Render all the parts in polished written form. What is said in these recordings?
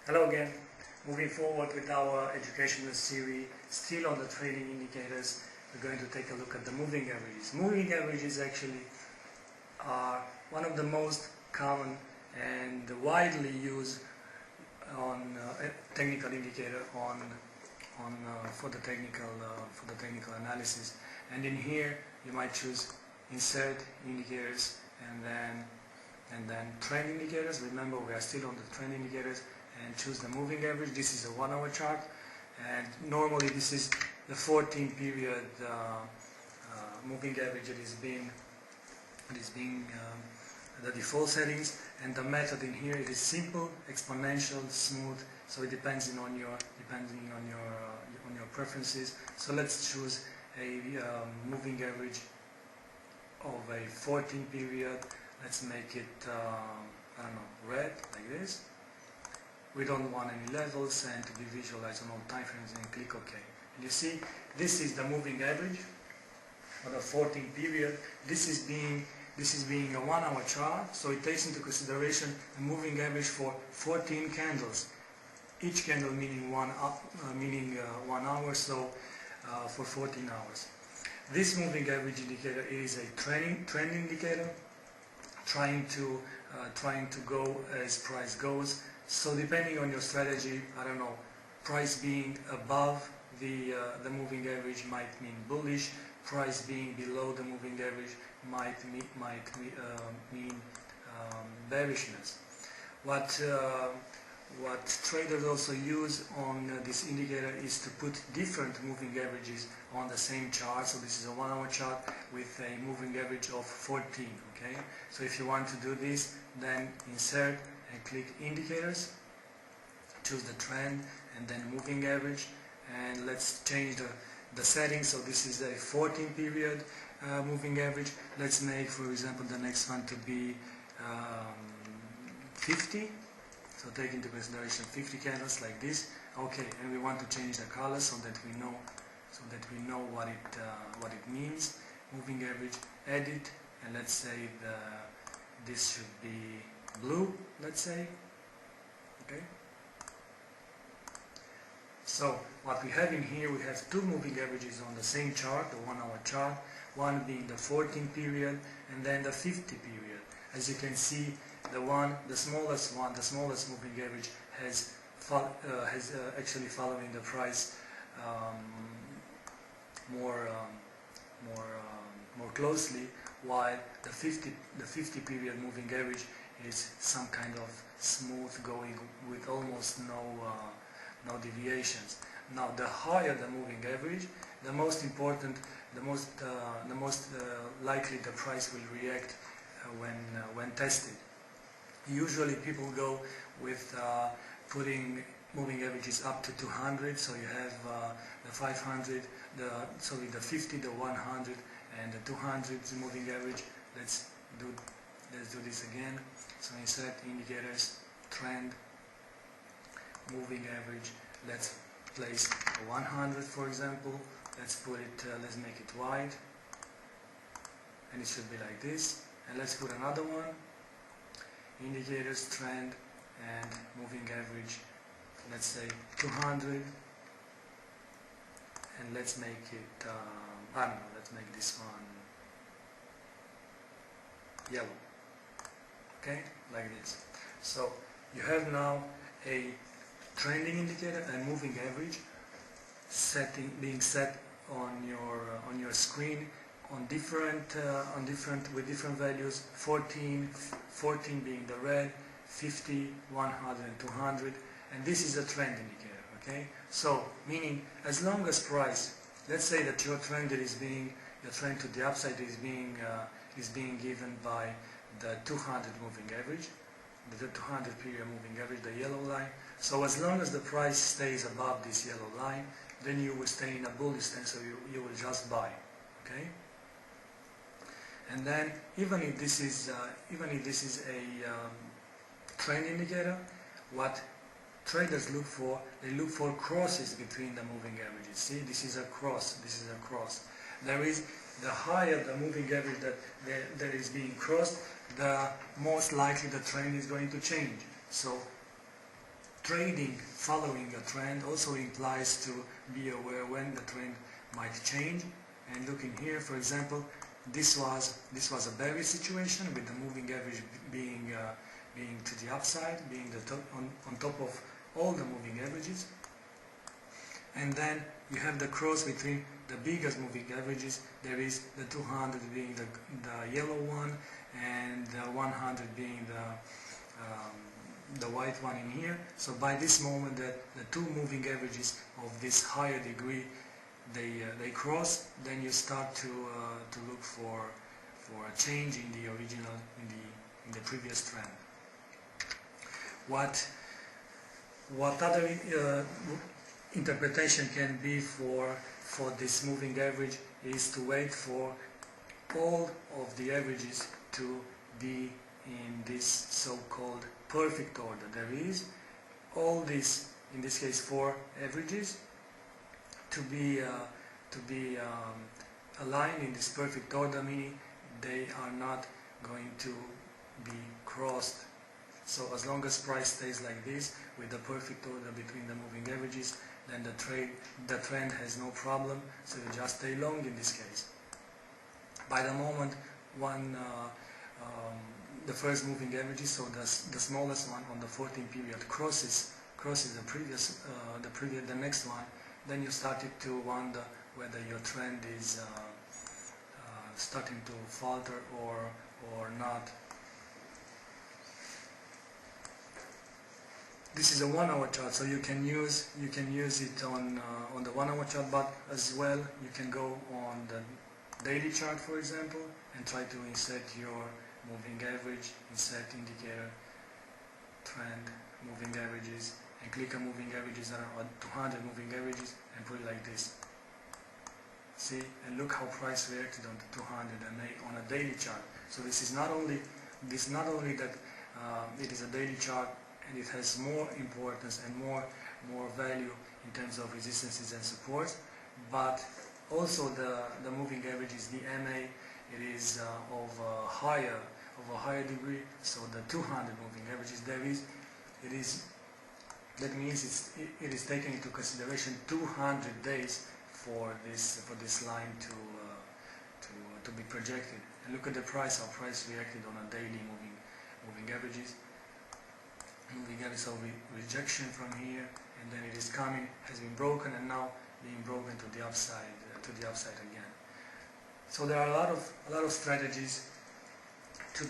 Hello again. Moving forward with our educational series, still on the trading indicators, we're going to take a look at the moving averages. Moving averages actually are one of the most common and widely used on technical indicator for the technical analysis. And in here you might choose insert indicators and then trend indicators. Remember, we are still on the trend indicators, and choose the moving average. This is a 1 hour chart, and normally this is the 14 period moving average that is being the default settings. And the method in here, it is simple, exponential, smooth, so it depends on your preferences. So let's choose a moving average of a 14 period. Let's make it I don't know, red, like this. We don't want any levels, and to be visualized on all time frames, and click OK. And you see, this is the moving average for the 14 period. This is being a 1 hour chart, so it takes into consideration a moving average for 14 candles. Each candle meaning 1 hour, so for 14 hours. This moving average indicator is a trend indicator, trying to go as price goes. So depending on your strategy, I don't know, price being above the moving average might mean bullish, price being below the moving average might mean bearishness. What traders also use on this indicator is to put different moving averages on the same chart. So this is a 1 hour chart with a moving average of 14. Okay. So if you want to do this, then insert and click indicators, choose the trend and then moving average, and let's change the settings. So this is a 14 period moving average. Let's make, for example, the next one to be 50. So take into consideration 50 candles like this. Okay, and we want to change the color so that we know what it means. Moving average, edit, and let's say this should be blue, let's say. Okay. So what we have in here, we have two moving averages on the same chart, the 1 hour chart, one being the 14 period and then the 50 period. As you can see, the smallest moving average has actually following the price more closely, while the 50 period moving average is some kind of smooth going with almost no deviations. Now, the higher the moving average, the most likely the price will react when tested. Usually people go with putting moving averages up to 200, so you have the 500, the 50, the 100, and the 200 moving average. Let's do this again. So insert indicators, trend, moving average. Let's place 100, for example. Let's make it wide, and it should be like this. And let's put another one. Indicators, trend, and moving average. Let's say 200, and let's make it I don't know, let's make this one yellow. Okay, like this. So you have now a trending indicator and moving average being set on your screen with different values. 14 being the red, 50, 100, and 200, and this is a trend indicator. Okay, so meaning as long as price, let's say that your trend to the upside is being given by the 200 moving average, the 200 period moving average, the yellow line. So as long as the price stays above this yellow line, then you will stay in a bullish stance, so you will just buy. Okay. And then even if this is a trend indicator, what traders look for, they look for crosses between the moving averages. See, this is a cross. This is a cross. There is, the higher the moving average that is being crossed, the most likely the trend is going to change. So trading following a trend also implies to be aware when the trend might change. And looking here, for example, this was a bearish situation with the moving average being to the upside, being on top of all the moving averages. And then you have the cross between the biggest moving averages. There is the 200 being the yellow one, and the 100 being the white one in here. So by this moment that the two moving averages of this higher degree they cross, then you start to look for a change in the original, in the previous trend. What other interpretation can be for this moving average is to wait for all of the averages to be in this so-called perfect order. There is all these, in this case 4 averages, to be aligned in this perfect order, meaning they are not going to be crossed. So as long as price stays like this with the perfect order between the moving averages, then the trend has no problem, so you just stay long in this case. By the moment the first moving averages, so the smallest one on the 14 period crosses the next one, then you started to wonder whether your trend is starting to falter or not. This is a 1 hour chart, so you can use it on the 1 hour chart, but as well you can go on the daily chart, for example, and try to insert your moving average, insert indicator, trend, moving averages, and click on moving averages around 200 moving averages and put it like this. See, and look how price reacted on the 200 and on a daily chart. So this is not only that it is a daily chart, and it has more importance and more value in terms of resistances and supports, but also the moving averages, the MA, it is of a higher degree. So the 200 moving averages, that means it is taken into consideration 200 days for this line to be projected. And look at the price, how price reacted on a daily moving averages. So rejection from here, and then it is coming, has been broken, and now being broken to the upside again. So there are a lot of strategies to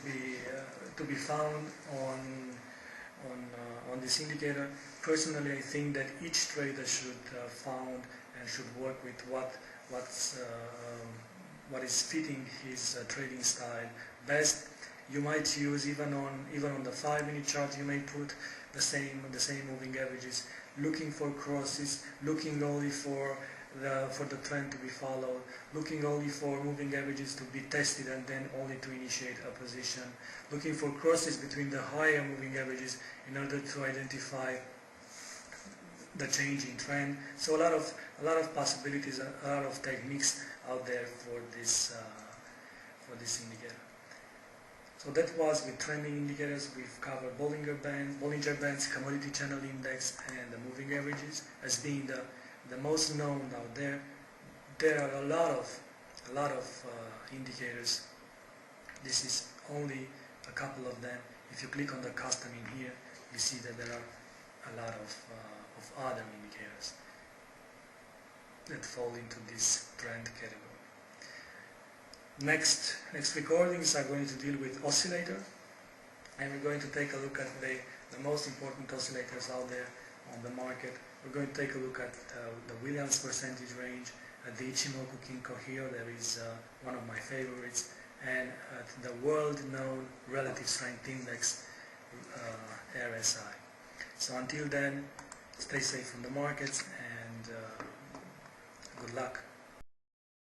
be found on this indicator. Personally, I think that each trader should found and should work with what is fitting his trading style best. You might use even on the 5-minute chart. You may put the same moving averages, looking for crosses, looking only for the trend to be followed, looking only for moving averages to be tested and then only to initiate a position, looking for crosses between the higher moving averages in order to identify the change in trend. So a lot of possibilities, a lot of techniques out there for this indicator. So that was with trending indicators. We've covered Bollinger Bands, Commodity Channel Index, and the moving averages as being the most known out there. There are a lot of indicators. This is only a couple of them. If you click on the custom in here, you see that there are a lot of other indicators that fall into this trend category. Next recordings are going to deal with oscillator, and we're going to take a look at the most important oscillators out there on the market. We're going to take a look at the Williams percentage range, at the Ichimoku Kinko here, that is one of my favorites, and at the world-known Relative Strength Index, RSI. So until then, stay safe from the markets, and good luck.